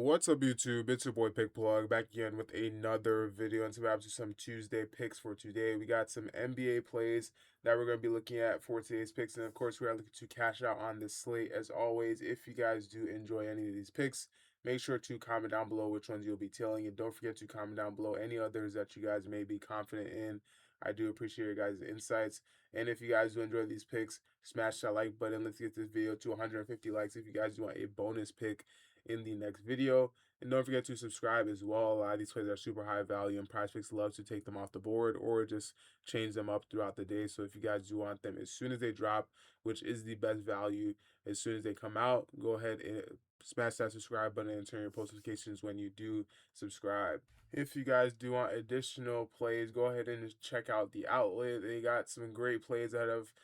What's up, YouTube? It's your boy Pick Plug back again with another video, and to wrap up some Tuesday picks for today. We got some NBA plays that we're going to be looking at for today's picks, and of course, we are looking to cash out on this slate as always. If you guys do enjoy any of these picks, make sure to comment down below which ones you'll be tailing, and don't forget to comment down below any others that you guys may be confident in. I do appreciate your guys' insights, and if you guys do enjoy these picks, smash that like button. Let's get this video to 150 likes if you guys do want a bonus pick in the next video. And don't forget to subscribe as well. A lot of these plays are super high value, and PrizePicks loves to take them off the board or just change them up throughout the day. So if you guys do want them as soon as they drop, which is the best value, as soon as they come out, go ahead and smash that subscribe button and turn your post notifications when you do subscribe. If you guys do want additional plays, go ahead and check out the outlet. They got some great plays out of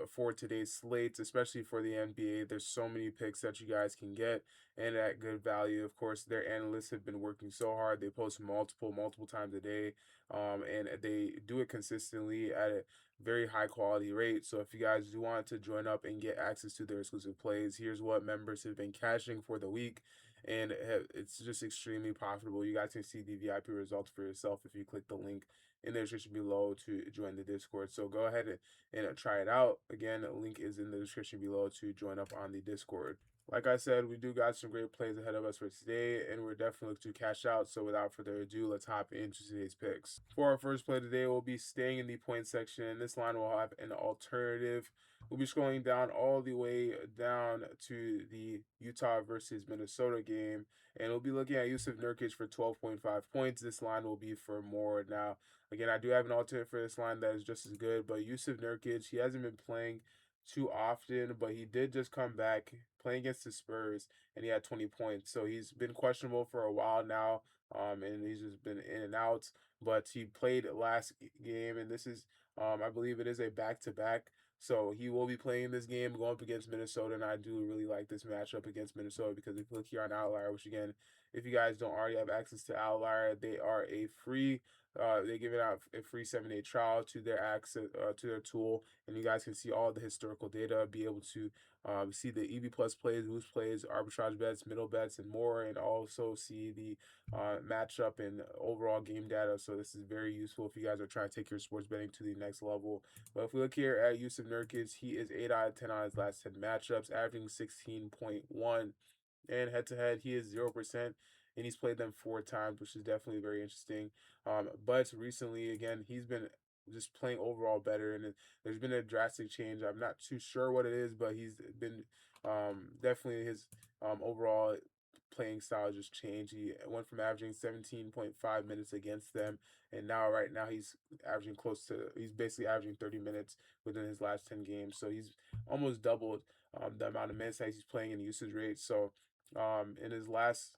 for today's slates, especially for the NBA. There's so many picks that you guys can get and at good value. Of course, their analysts have been working so hard. They post multiple times a day, and they do it consistently at a very high quality rate. So if you guys do want to join up and get access to their exclusive plays, here's what members have been cashing for the week. And it's just extremely profitable. You guys can see the VIP results for yourself if you click the link in the description below to join the Discord. So go ahead and try it out. Again, the link is in the description below to join up on the Discord. Like I said, we do got some great plays ahead of us for today, and we're definitely looking to cash out. So without further ado, let's hop into today's picks. For our first play today, we'll be staying in the point section. This line will have an alternative. We'll be scrolling down all the way down to the Utah versus Minnesota game, and we'll be looking at Yusuf Nurkic for 12.5 points. This line will be for more. Now, again, I do have an alternate for this line that is just as good, but Yusuf Nurkic, he hasn't been playing too often, but he did just come back playing against the Spurs, and he had 20 points. So he's been questionable for a while now, and he's just been in and out. But he played last game, and this is, I believe it is a back-to-back. So he will be playing this game going up against Minnesota, and I do really like this matchup against Minnesota because if you look here on Outlier, which again, if you guys don't already have access to Outlier, they are a free they give it out a free 7-day trial to their access to their tool, and you guys can see all the historical data, be able to see the EV plus plays, boost plays, arbitrage bets, middle bets, and more, and also see the matchup and overall game data. So this is very useful if you guys are trying to take your sports betting to the next level. But if we look here at Yusuf Nurkic, he is 8 out of 10 on his last 10 matchups, averaging 16.1. And head to head, he is 0%, and he's played them 4 times, which is definitely very interesting. But recently, again, he's been just playing overall better, and there's been a drastic change. I'm not too sure what it is, but he's been definitely his overall playing style just changed. He went from averaging 17.5 minutes against them, and right now he's basically averaging 30 minutes within his last 10 games. So he's almost doubled the amount of minutes that he's playing and usage rate. So in his last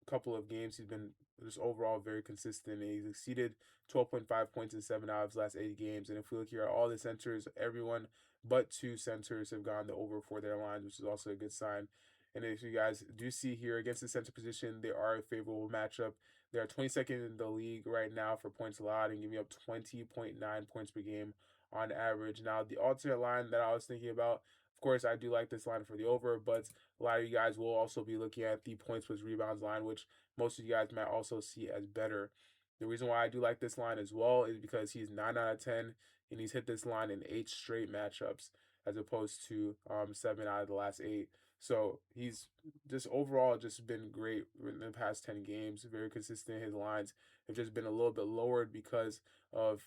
couple of games, he's been just overall very consistent. He's exceeded 12.5 points in 7 out of his last 8 games. And if we look here at all the centers, everyone but 2 centers have gone the over for their lines, which is also a good sign. And if you guys do see here against the center position, they are a favorable matchup. They are 22nd in the league right now for points allowed and giving up 20.9 points per game on average. Now, the alternate line that I was thinking about, of course, I do like this line for the over, but a lot of you guys will also be looking at the points plus rebounds line, which most of you guys might also see as better. The reason why I do like this line as well is because he's 9 out of 10, and he's hit this line in 8 straight matchups as opposed to 7 out of the last 8. So he's just overall just been great in the past 10 games, very consistent. His lines have just been a little bit lowered because of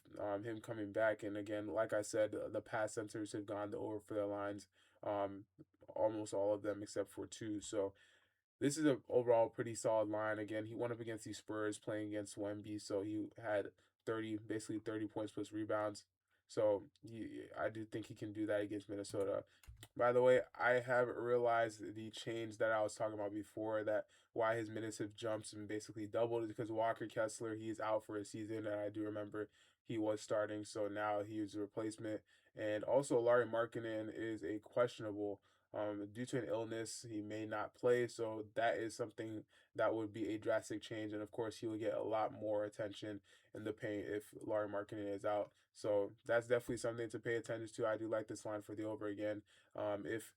him coming back. And again, like I said, the past centers have gone over for their lines, um, almost all of them except for 2. So this is an overall pretty solid line. Again, he went up against the Spurs playing against Wemby, so he had basically 30 points plus rebounds. So I do think he can do that against Minnesota. By the way, I have realized the change that I was talking about before, that why his minutes have jumped and basically doubled is because Walker Kessler, he's out for a season, and I do remember he was starting, so now he is a replacement. And also, Larry Markkinen is a questionable due to an illness. He may not play, so that is something that would be a drastic change. And of course, he will get a lot more attention in the paint if Larry Markkinen is out. So that's definitely something to pay attention to. I do like this line for the over again. If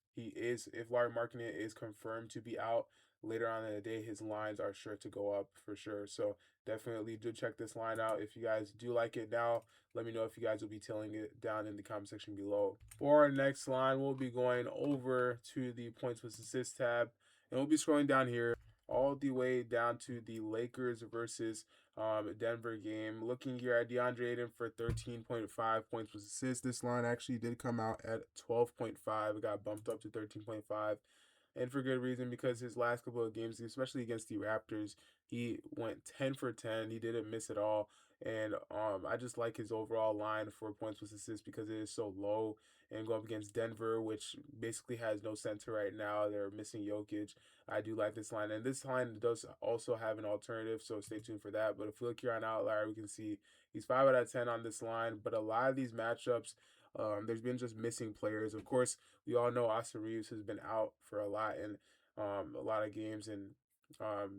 Larry Markkinen is confirmed to be out, later on in the day, his lines are sure to go up for sure. So definitely do check this line out. If you guys do like it now, let me know if you guys will be tailing it down in the comment section below. For our next line, we'll be going over to the points with assists tab, and we'll be scrolling down here all the way down to the Lakers versus Denver game. Looking here at DeAndre Ayton for 13.5 points with assists. This line actually did come out at 12.5. It got bumped up to 13.5, and for good reason, because his last couple of games, especially against the Raptors, he went 10 for 10. He didn't miss at all. And I just like his overall line for points with assists because it is so low. And go up against Denver, which basically has no center right now. They're missing Jokic. I do like this line. And this line does also have an alternative, so stay tuned for that. But if we look here on Outlier, we can see he's 5 out of 10 on this line. But a lot of these matchups, there's been just missing players. Of course, we all know Austin Reeves has been out for a lot of games, and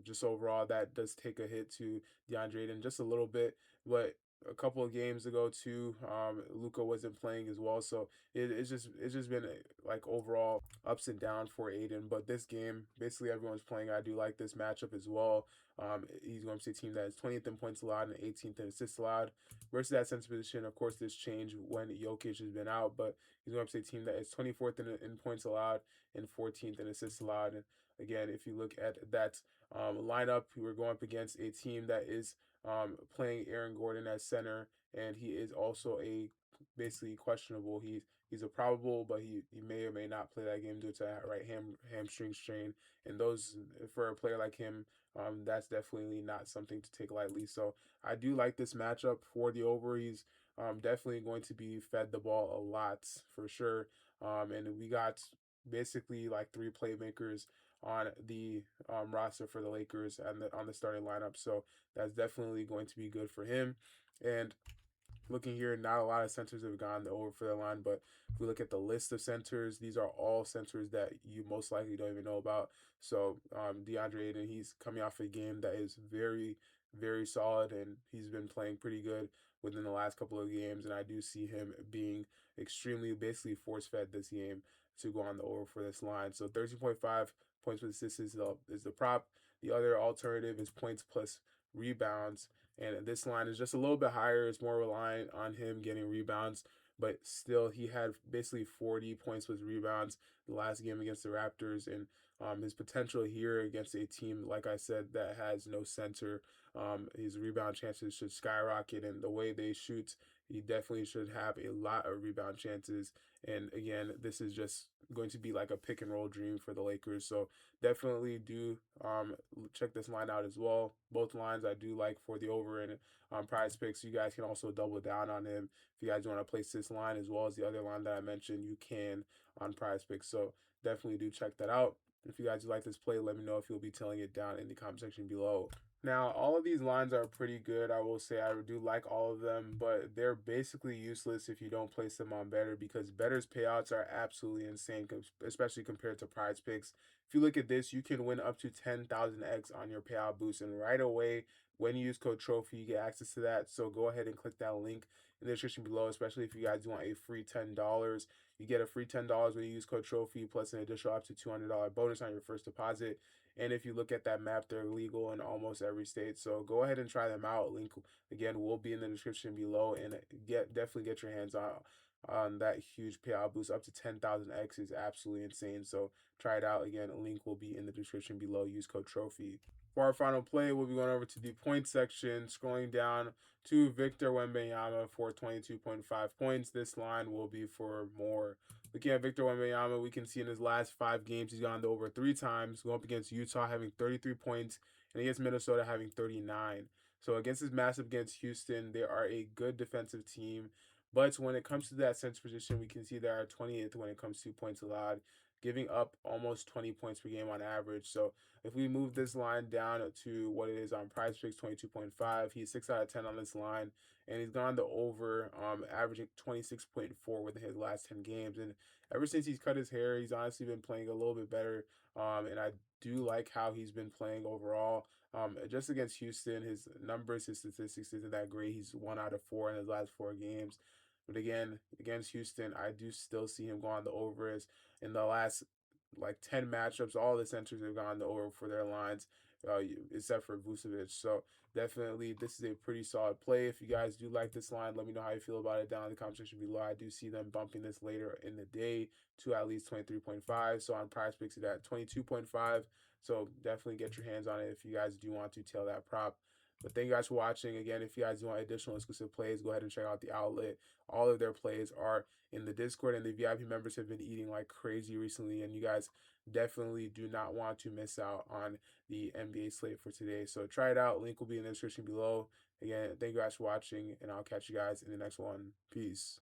just overall that does take a hit to DeAndre Ayton just a little bit. But a couple of games ago too, Luka wasn't playing as well, so it's just been like overall ups and downs for Ayton. But this game, basically everyone's playing. I do like this matchup as well. He's going to see a team that is 20th in points allowed and 18th in assists allowed versus that center position. Of course, this changed when Jokic has been out, but he's going to see a team that is 24th in points allowed and 14th in assists allowed. And again, if you look at that lineup, we're going up against a team that is playing Aaron Gordon as center, and he is also a basically questionable. He's a probable, but he may or may not play that game due to that hamstring strain. And those, for a player like him, that's definitely not something to take lightly. So I do like this matchup for the over. He's definitely going to be fed the ball a lot for sure. And we got basically like three playmakers on the roster for the Lakers and on the starting lineup. So that's definitely going to be good for him. And looking here, not a lot of centers have gone over for the line, but if we look at the list of centers, these are all centers that you most likely don't even know about. So DeAndre Ayton, he's coming off a game that is very, very solid, and he's been playing pretty good within the last couple of games, and I do see him being extremely basically force-fed this game to go on the over for this line. So 13.5 points with assists is the prop. The other alternative is points plus rebounds. And this line is just a little bit higher. It's more reliant on him getting rebounds, but still, he had basically 40 points with rebounds the last game against the Raptors. And his potential here against a team, like I said, that has no center, his rebound chances should skyrocket. And the way they shoot, he definitely should have a lot of rebound chances. And again, this is just going to be like a pick and roll dream for the Lakers. So definitely do check this line out as well. Both lines I do like for the over and PrizePicks. You guys can also double down on him if you guys want to place this line as well as the other line that I mentioned. You can on PrizePicks. So definitely do check that out. If you guys like this play, let me know if you'll be telling it down in the comment section below. Now, all of these lines are pretty good. I will say I do like all of them, but they're basically useless if you don't place them on Better, because Better's payouts are absolutely insane, especially compared to PrizePicks. If you look at this, you can win up to 10,000x on your payout boost, and right away, when you use code Trophy, you get access to that. So go ahead and click that link in the description below, especially if you guys want a free $10. You get a free $10 when you use code Trophy, plus an additional up to $200 bonus on your first deposit. And if you look at that map, they're legal in almost every state. So go ahead and try them out. Link again will be in the description below, and definitely get your hands on that huge payout boost. Up to 10,000x is absolutely insane. So try it out. Again, a link will be in the description below. Use code Trophy. For our final play, we'll be going over to the point section, scrolling down to Victor Wembanyama for 22.5 points. This line will be for more. Looking at Victor Wembanyama, we can see in his last 5 games, he's gone to over 3 times, going up against Utah having 33 points, and against Minnesota having 39. So against his massive against Houston, they are a good defensive team. But when it comes to that center position, we can see they are 20th when it comes to points allowed, giving up almost 20 points per game on average. So if we move this line down to what it is on PrizePicks, 22.5, he's 6 out of 10 on this line, and he's gone to over, averaging 26.4 within his last 10 games. And ever since he's cut his hair, he's honestly been playing a little bit better. And I do like how he's been playing overall. Just against Houston, his numbers, his statistics isn't that great. He's 1 out of 4 in his last 4 games. But again, against Houston, I do still see him go on the over. As in the last like 10 matchups. All the centers have gone over for their lines, except for Vucevic. So definitely, this is a pretty solid play. If you guys do like this line, let me know how you feel about it down in the comment section below. I do see them bumping this later in the day to at least 23.5. So on PrizePicks, it's at 22.5. So definitely get your hands on it if you guys do want to tail that prop. But thank you guys for watching. Again, if you guys want additional exclusive plays, go ahead and check out the outlet. All of their plays are in the Discord, and the VIP members have been eating like crazy recently, and you guys definitely do not want to miss out on the NBA slate for today. So try it out. Link will be in the description below. Again, thank you guys for watching, and I'll catch you guys in the next one. Peace.